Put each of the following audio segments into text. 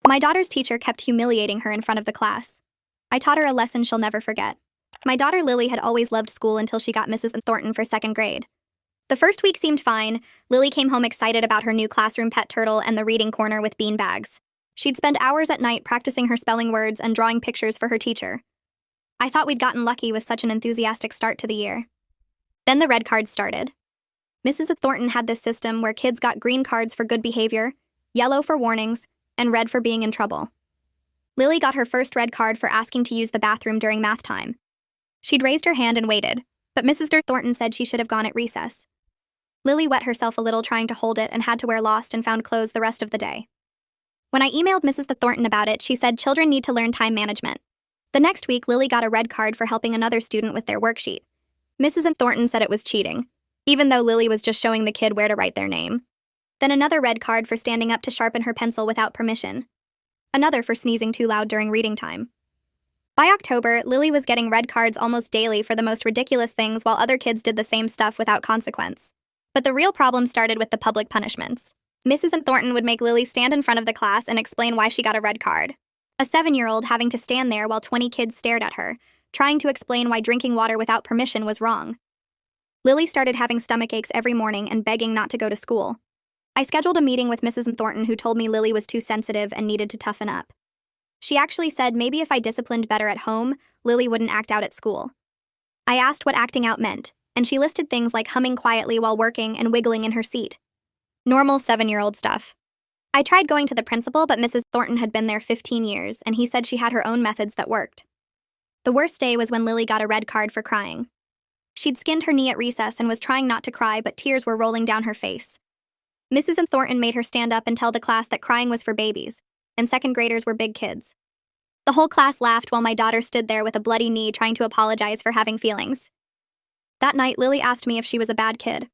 My daughter's teacher kept humiliating her in front of the class. I taught her a lesson she'll never forget. My daughter Lily had always loved school until she got Mrs. Thornton for second grade. The first week seemed fine. Lily came home excited about her new classroom pet turtle and the reading corner with bean bags. She'd spend hours at night practicing her spelling words and drawing pictures for her teacher. I thought we'd gotten lucky with such an enthusiastic start to the year. Then the red cards started. Mrs. Thornton had this system where kids got green cards for good behavior, yellow for warnings, and red for being in trouble. Lily got her first red card for asking to use the bathroom during math time. She'd raised her hand and waited, but Mrs. Thornton said she should have gone at recess. Lily wet herself a little trying to hold it and had to wear lost and found clothes the rest of the day. When I emailed Mrs. Thornton about it, she said children need to learn time management. The next week, Lily got a red card for helping another student with their worksheet. Mrs. Thornton said it was cheating, even though Lily was just showing the kid where to write their name. Then another red card for standing up to sharpen her pencil without permission. Another for sneezing too loud during reading time. By October, Lily was getting red cards almost daily for the most ridiculous things while other kids did the same stuff without consequence. But the real problem started with the public punishments. Mrs. Thornton would make Lily stand in front of the class and explain why she got a red card. A 7-year-old having to stand there while 20 kids stared at her, trying to explain why drinking water without permission was wrong. Lily started having stomach aches every morning and begging not to go to school. I scheduled a meeting with Mrs. Thornton, who told me Lily was too sensitive and needed to toughen up. She actually said maybe if I disciplined better at home, Lily wouldn't act out at school. I asked what acting out meant, and she listed things like humming quietly while working and wiggling in her seat. Normal 7-year-old stuff. I tried going to the principal, but Mrs. Thornton had been there 15 years, and he said she had her own methods that worked. The worst day was when Lily got a red card for crying. She'd skinned her knee at recess and was trying not to cry, but tears were rolling down her face. Mrs. Thornton made her stand up and tell the class that crying was for babies, and second graders were big kids. The whole class laughed while my daughter stood there with a bloody knee trying to apologize for having feelings. That night, Lily asked me if she was a bad kid.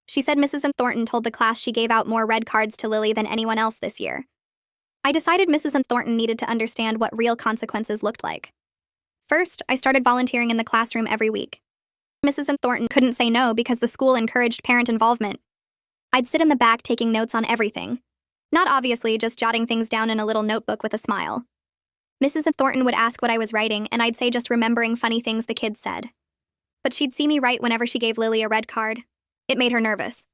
She said Mrs. Thornton told the class she gave out more red cards to Lily than anyone else this year. I decided Mrs. Thornton needed to understand what real consequences looked like. First, I started volunteering in the classroom every week. Mrs. Thornton couldn't say no because the school encouraged parent involvement. I'd sit in the back taking notes on everything. Not obviously, just jotting things down in a little notebook with a smile. Mrs. Thornton would ask what I was writing, and I'd say just remembering funny things the kids said. But she'd see me write whenever she gave Lily a red card. It made her nervous.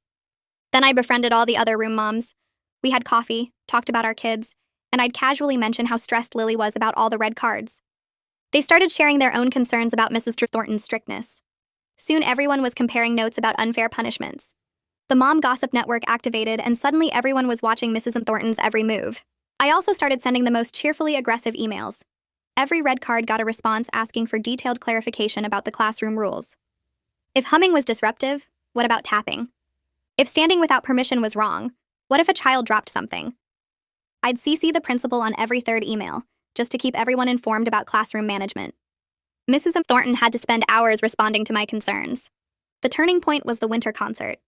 Then I befriended all the other room moms. We had coffee, talked about our kids, and I'd casually mention how stressed Lily was about all the red cards. They started sharing their own concerns about Mrs. Thornton's strictness. Soon everyone was comparing notes about unfair punishments. The mom gossip network activated, and suddenly everyone was watching Mrs. Thornton's every move. I also started sending the most cheerfully aggressive emails. Every red card got a response asking for detailed clarification about the classroom rules. If humming was disruptive, what about tapping? If standing without permission was wrong, what if a child dropped something? I'd CC the principal on every third email, just to keep everyone informed about classroom management. Mrs. Thornton had to spend hours responding to my concerns. The turning point was the winter concert.